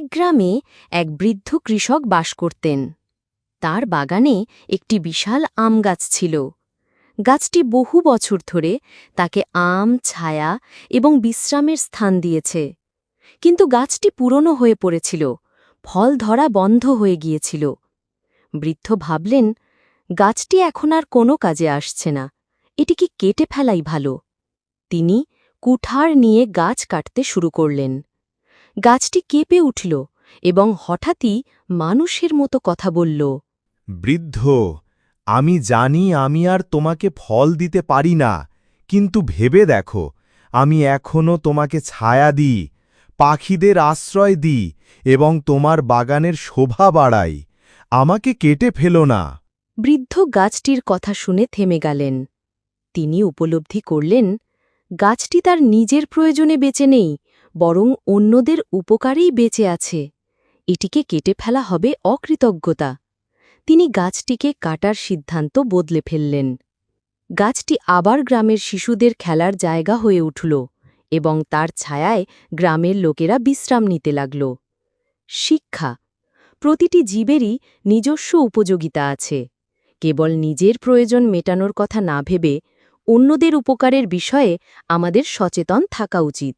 এক গ্রামে এক বৃদ্ধ কৃষক বাস করতেন। তার বাগানে একটি বিশাল আম গাছ ছিল। গাছটি বহু বছর ধরে তাকে আম, ছায়া এবং বিশ্রামের স্থান দিয়েছে। কিন্তু গাছটি পুরনো হয়ে পড়েছিল, ফল ধরা বন্ধ হয়ে গিয়েছিল। বৃদ্ধ ভাবলেন, গাছটি এখন আর কোনো কাজে আসছে না, এটিকে কেটে ফেলাই ভালো। তিনি কুঠার নিয়ে গাছ কাটতে শুরু করলেন। গাছটি কেঁপে উঠল এবং হঠাৎই মানুষের মতো কথা বলল। বৃদ্ধ, আমি জানি আমি আর তোমাকে ফল দিতে পারি না, কিন্তু ভেবে দেখো, আমি এখনো তোমাকে ছায়া দিই, পাখিদের আশ্রয় দিই এবং তোমার বাগানের শোভা বাড়াই। আমাকে কেটে ফেলো না। বৃদ্ধ গাছটির কথা শুনে থেমে গেলেন। তিনি উপলব্ধি করলেন, গাছটি তার নিজের প্রয়োজনে বেঁচে নেই, বরং অন্যদের উপকারেই বেঁচে আছে। এটিকে কেটে ফেলা হবে অকৃতজ্ঞতা। তিনি গাছটিকে কাটার সিদ্ধান্ত বদলে ফেললেন। গাছটি আবার গ্রামের শিশুদের খেলার জায়গা হয়ে উঠল এবং তার ছায়ায় গ্রামের লোকেরা বিশ্রাম নিতে লাগল। শিক্ষা: প্রতিটি জীবেরই নিজস্ব উপযোগিতা আছে। কেবল নিজের প্রয়োজন মেটানোর কথা না ভেবে অন্যদের উপকারের বিষয়ে আমাদের সচেতন থাকা উচিত।